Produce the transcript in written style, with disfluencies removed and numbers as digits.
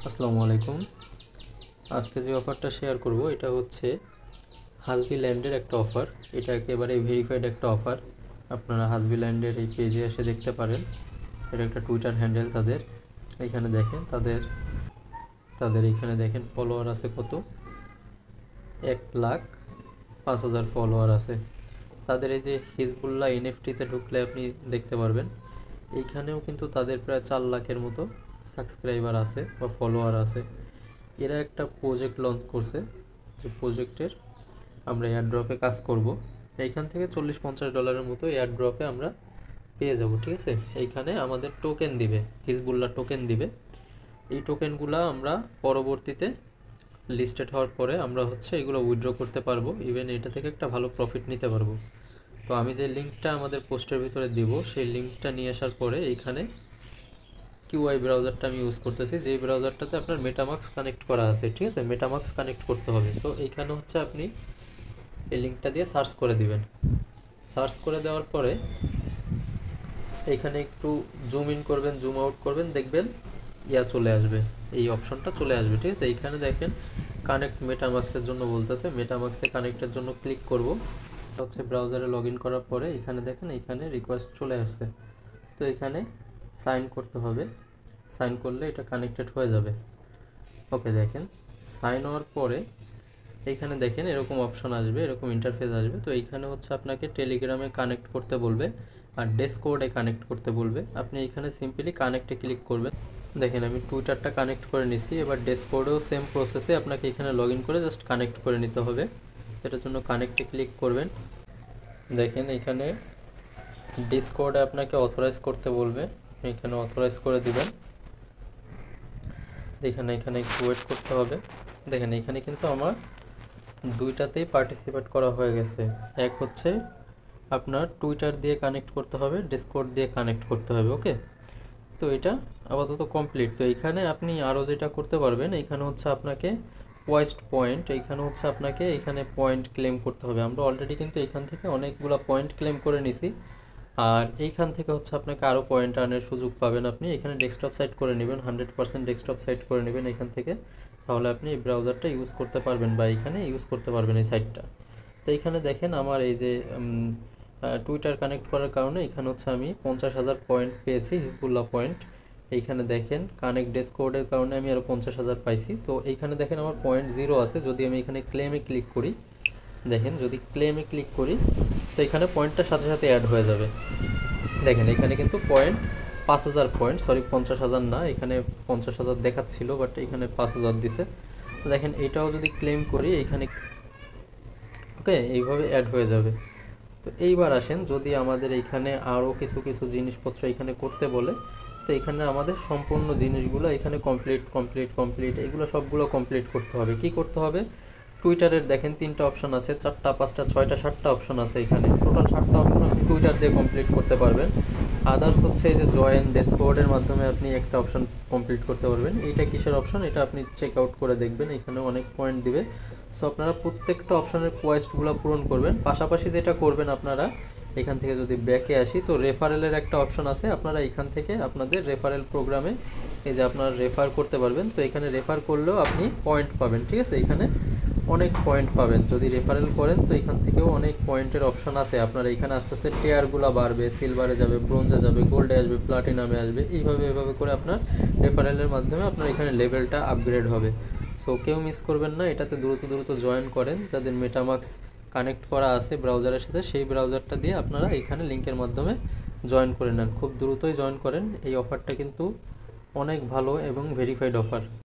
আসসালামু আলাইকুম। আজকে যে অফারটা শেয়ার করব এটা হচ্ছে হাসবি ল্যান্ডের একটা অফার। এটা একেবারে ভেরিফাইড একটা অফার। আপনারা হাসবি ল্যান্ডের এই পেজে এসে দেখতে পারেন। এটা একটা টুইটার হ্যান্ডেল তাদের। এখানে দেখেন তাদের তাদের এখানে দেখেন ফলোয়ার আছে কত, 1,05,000 ফলোয়ার আছে তাদের। এই যে হিজবুল্লাহ এনএফটিতে ঢুকলে আপনি দেখতে পারবেন এইখানেও কিন্তু তাদের প্রায় 4 লাখের মতো সাবস্ক্রাইবার আছে বা ফলোয়ার আছে। এরা একটা প্রজেক্ট লঞ্চ করছে, যে প্রজেক্টের আমরা এয়ারড্রপে কাজ করব। এইখান থেকে $40-50 মতো এয়ারড্রপে আমরা পেয়ে যাব, ঠিক আছে। এইখানে আমাদের টোকেন দিবে, হিজবুল্লাহ টোকেন দিবে। এই টোকেনগুলো আমরা পরবর্তীতে লিস্টেড হওয়ার পরে আমরা এগুলো উইথড্র করতে পারবো, ইভেন এটা থেকে একটা ভালো প্রফিট নিতে পারবো। তো আমি যে লিঙ্কটা আমাদের পোস্টের ভিতরে দিব সেই লিঙ্কটা নিয়ে আসার পরে এইখানে কিউআই ব্রাউজারটা আমি ইউজ করতেছি, যেই ব্রাউজারটাতে আপনার মেটামাক্স কানেক্ট করা আছে, ঠিক আছে। মেটামাক্স কানেক্ট করতে হবে। সো এইখানে আপনি এই লিঙ্কটা দিয়ে সার্চ করে দিবেন। সার্চ করে দেওয়ার পরে এইখানে একটু জুম ইন করবেন, জুম আউট করবেন, দেখবেন চলে আসবে, এই অপশনটা চলে আসবে, ঠিক আছে। এইখানে দেখেন কানেক্ট মেটামাক্সের জন্য বলতেছে, মেটামাক্সে কানেক্টের জন্য ক্লিক করব। ব্রাউজারে লগ ইন করার পরে এখানে দেখেন এইখানে রিকোয়েস্ট চলে আসছে। তো এখানে সাইন করতে হবে, সাইন করলে এটা কানেক্টেড হয়ে যাবে। ওকে, দেখেন সাইন হওয়ার পরে এইখানে দেখেন এরকম অপশন আসবে, এরকম ইন্টারফেস আসবে। তো এইখানে আপনাকে টেলিগ্রামে কানেক্ট করতে বলবে আর ডিসকর্ডে কানেক্ট করতে বলবে। আপনি এখানে সিম্পলি কানেক্টে ক্লিক করবেন। দেখেন আমি টুইটারটা কানেক্ট করে নিছি। এবার ডিসকর্ডেও সেম প্রসেসে আপনাকে এখানে লগ ইন করে জাস্ট কানেক্ট করে নিতে হবে। এটার জন্য কানেক্টে ক্লিক করবেন। দেখেন এখানে ডিসকর্ডে আপনাকে অথরাইজ করতে বলবে, এখানে অথরাইজ করে দিবেন। দেখেন এখানে একটু ওয়েট করতে হবে। দেখেন এখানে কিন্তু আমার দুইটাতেই পার্টিসিপেট করা হয়ে গেছে। এক আপনার টুইটার দিয়ে কানেক্ট করতে হবে, ডিসকর্ড দিয়ে কানেক্ট করতে হবে। ওকে, তো এটা আপাতত কমপ্লিট। তো এখানে আপনি আরও যেটা করতে পারবেন, এখানে আপনাকে ওয়াইস্ট পয়েন্ট, এইখানে আপনাকে এখানে পয়েন্ট ক্লেম করতে হবে। আমরা অলরেডি কিন্তু এখান থেকে অনেকগুলো পয়েন্ট ক্লেম করে নিছি। আর এইখান থেকে আপনাকে আরও পয়েন্ট আর্নের সুযোগ পাবেন। আপনি এখানে ডেস্কটপ সাইট করে নেবেন, 100% ডেস্কটপ সাইট করে নেবেন এখান থেকে। তাহলে আপনি এই ব্রাউজারটা ইউজ করতে পারবেন বা এখানে ইউজ করতে পারবেন এই সাইটটা। তো এইখানে দেখেন আমার এই যে টুইটার কানেক্ট করার কারণে এখানে আমি 50,000 পয়েন্ট পেয়েছি, হিজবুল্লাহ পয়েন্ট। এইখানে দেখেন কানেক্ট ডিসকর্ডের কারণে আমি আরও 50,000 পাইছি। তো এইখানে দেখেন আমার পয়েন্ট 0 আছে। যদি আমি এখানে ক্লেমে ক্লিক করি, দেখেন যদি ক্লেমে ক্লিক করি তো এখানে পয়েন্টটার সাথে সাথে অ্যাড হয়ে যাবে। দেখেন এখানে কিন্তু পয়েন্ট 5,000 পয়েন্ট, সরি 50,000 না, এখানে 50,000 দেখাচ্ছিল বাট এখানে 5,000 দিছে। তো দেখেন এটাও যদি ক্লেম করি এখানে, ওকে, এইভাবে অ্যাড হয়ে যাবে। তো এইবার আসেন, যদি আমাদের এইখানে আরও কিছু কিছু জিনিসপত্র এখানে করতে বলে, তো এখানে আমাদের সম্পূর্ণ জিনিসগুলো এখানে কমপ্লিট কমপ্লিট কমপ্লিট এগুলো সবগুলো কমপ্লিট করতে হবে। কি করতে হবে? টুইটারের দেখেন 3টা অপশন আছে, 4টা 5টা 6টা 7টা অপশন আছে। এখানে টোটাল 7টা অপশন আপনি টুইটার দিয়ে কমপ্লিট করতে পারবেন। আদার্স এই যে জয়েন ডিসকর্ডের মাধ্যমে আপনি একটা অপশন কমপ্লিট করতে পারবেন। এইটা কিসের অপশন, এটা আপনি চেক আউট করে দেখবেন, এখানে অনেক পয়েন্ট দিবে। সো আপনারা প্রত্যেকটা অপশনের কোয়েস্টগুলো পূরণ করবেন। পাশাপাশি যেটা করবেন, আপনারা এখান থেকে যদি ব্যাকে আসি তো রেফারেলের একটা অপশন আছে। আপনারা এখান থেকে আপনাদের রেফারেল প্রোগ্রামে এই যে আপনারা রেফার করতে পারবেন। তো এখানে রেফার করলেও আপনি পয়েন্ট পাবেন, ঠিক আছে। এখানে অনেক পয়েন্ট পাবেন যদি রেফারেল করেন। তো এখান থেকেও অনেক পয়েন্টের অপশন আছে। আপনারা এখানে আস্তে আস্তে টিয়ারগুলো বাড়বে, সিলভারে যাবে, ব্রোঞ্জে যাবে, গোল্ডে আসবে, প্লাটিনামে আসবে, এইভাবে করে আপনার রেফারেলের মাধ্যমে আপনার এখানে লেভেলটা আপগ্রেড হবে। সো কেউ মিস করবেন না, এটাতে দ্রুত দ্রুত জয়েন করেন। যাদের মেটামাক্স কানেক্ট করা আছে ব্রাউজারের সাথে, সেই ব্রাউজারটা দিয়ে আপনারা এখানে লিঙ্কের মাধ্যমে জয়েন করে নেন। খুব দ্রুতই জয়েন করেন। এই অফারটা কিন্তু অনেক ভালো এবং ভেরিফাইড অফার।